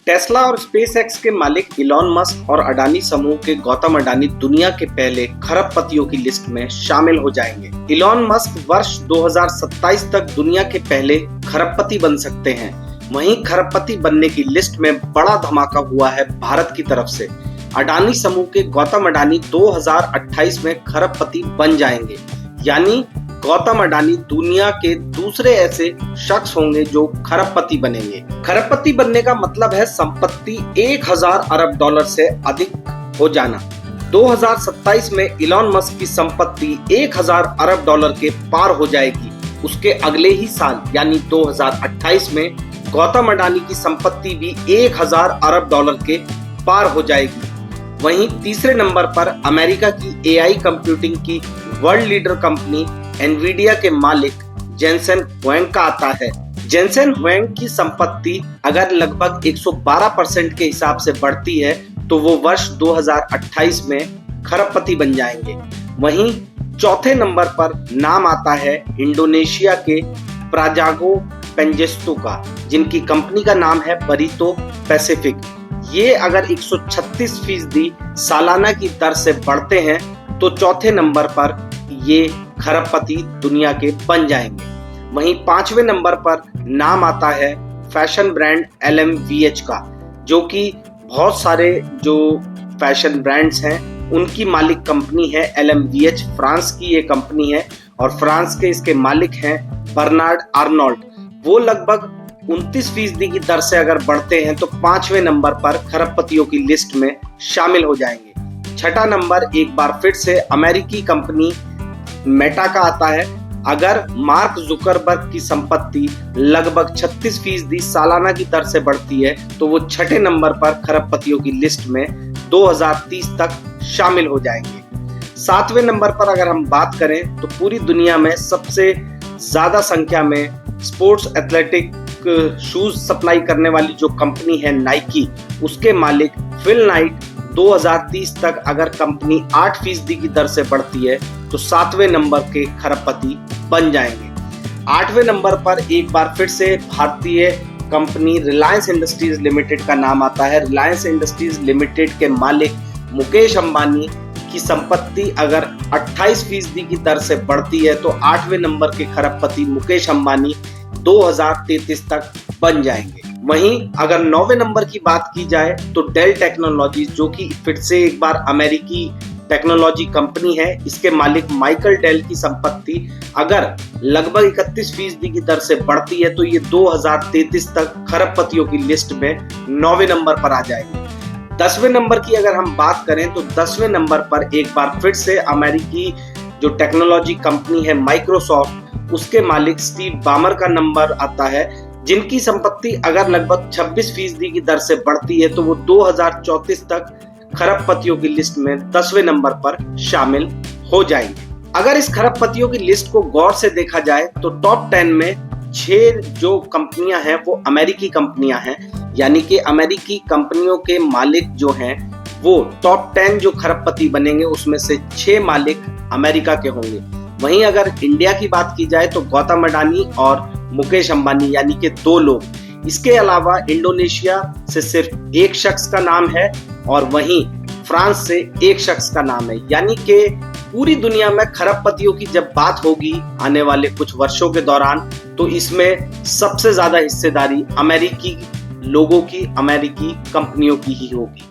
Tesla और SpaceX के मालिक इलॉन मस्क और अडानी समूह के गौतम अडानी दुनिया के पहले खरबपतियों की लिस्ट में शामिल हो जाएंगे। इलॉन मस्क वर्ष 2027 तक दुनिया के पहले खरबपति बन सकते हैं। वहीं खरबपति बनने की लिस्ट में बड़ा धमाका हुआ है भारत की तरफ से। अडानी समूह के गौतम अडानी 2028 में खरबपति बन जाएंगे, यानी गौतम अडानी दुनिया के दूसरे ऐसे शख्स होंगे जो खरबपति बनेंगे। खरबपति बनने का मतलब है संपत्ति 1000 अरब डॉलर से अधिक हो जाना। 2027 में इलॉन मस्क की संपत्ति 1000 अरब डॉलर के पार हो जाएगी। उसके अगले ही साल यानी 2028 में गौतम अडानी की संपत्ति भी 1000 अरब डॉलर के पार हो जाएगी। वहीं तीसरे नंबर पर अमेरिका की एआई कंप्यूटिंग की वर्ल्ड लीडर कंपनी एनवीडिया के मालिक जेनसेन हुएंग का आता है। जेनसेन हुएंग की संपत्ति अगर लगभग 112% के हिसाब से बढ़ती है तो वो वर्ष 2028 में खरबपति बन जाएंगे। वहीं चौथे नंबर पर नाम आता है इंडोनेशिया के प्राजागो पेंजेस्टो का, जिनकी कंपनी का नाम है बरीतो पैसिफिक। ये अगर 136% सालाना की दर से बढ़ते हैं तो चौथे नंबर पर ये खरबपति दुनिया के बन जाएंगे। वहीं पांचवें नंबर पर नाम आता है फैशन ब्रांड LMVH का, जो कि बहुत सारे जो फैशन ब्रांड्स हैं उनकी मालिक कंपनी है। LMVH फ्रांस की ये कंपनी है और फ्रांस के इसके मालिक हैं बर्नार्ड आर्नोल्ड। वो लगभग 29% की दर से अगर बढ़ते हैं तो पांचवें नंबर पर खरबपतियों की लिस्ट में शामिल हो जाएंगे। छठा नंबर एक बार फिर से अमेरिकी कंपनी मेटा का आता है। अगर मार्क जुकरबर्ग की संपत्ति लगभग 36% सालाना की दर से बढ़ती है तो वो छठे नंबर पर खरबपतियों की लिस्ट में 2030 तक शामिल हो जाएंगे। सातवें नंबर पर अगर हम बात करें तो पूरी दुनिया में सबसे ज्यादा संख्या में स्पोर्ट्स एथलेटिक शूज सप्लाई करने वाली जो कंपनी है नाइकी, उसके मालिक फिल नाइट 2030 तक अगर कंपनी 8% की दर से बढ़ती है तो सातवें नंबर के खरबपति बन जाएंगे। आठवें नंबर पर एक बार फिर से भारतीय कंपनी रिलायंस इंडस्ट्रीज लिमिटेड का नाम आता है। रिलायंस इंडस्ट्रीज लिमिटेड के मालिक मुकेश अंबानी की संपत्ति अगर 28% की दर से बढ़ती है तो आठवें नंबर के खरबपति मुकेश अंबानी 2033 तक बन जाएंगे। वहीं अगर 9वें नंबर की बात की जाए तो डेल टेक्नोलॉजीज, जो कि फिर से एक बार अमेरिकी टेक्नोलॉजी कंपनी है, इसके मालिक माइकल डेल की संपत्ति अगर लगभग 31% की दर से बढ़ती है तो ये 2033 तक खरबपतियों की लिस्ट में 9वें नंबर पर आ जाएगी। 10वें नंबर की अगर हम बात करें तो 10वें नंबर पर एक बार फिर से अमेरिकी जो टेक्नोलॉजी कंपनी है माइक्रोसॉफ्ट, उसके मालिक स्टीव बामर का नंबर आता है, जिनकी संपत्ति अगर लगभग 26% की दर से बढ़ती है तो वो 2034 तक खरबपतियों की लिस्ट में 10वें नंबर पर शामिल हो जाएंगे। अगर इस खरबपतियों की लिस्ट को गौर से देखा जाए तो टॉप 10 में 6 जो कंपनियां हैं वो अमेरिकी कंपनियां हैं, यानी कि अमेरिकी कंपनियों के मालिक जो हैं वो टॉप 10 जो खरबपति बनेंगे उसमें से 6 मालिक अमेरिका के होंगे। वहीं अगर इंडिया की बात की जाए तो गौतम अडानी और मुकेश अंबानी यानी कि 2 लोग। इसके अलावा इंडोनेशिया से सिर्फ एक शख्स का नाम है और वहीं फ्रांस से एक शख्स का नाम है, यानी कि पूरी दुनिया में खरबपतियों की जब बात होगी आने वाले कुछ वर्षों के दौरान तो इसमें सबसे ज्यादा हिस्सेदारी अमेरिकी लोगों की, अमेरिकी कंपनियों की ही होगी।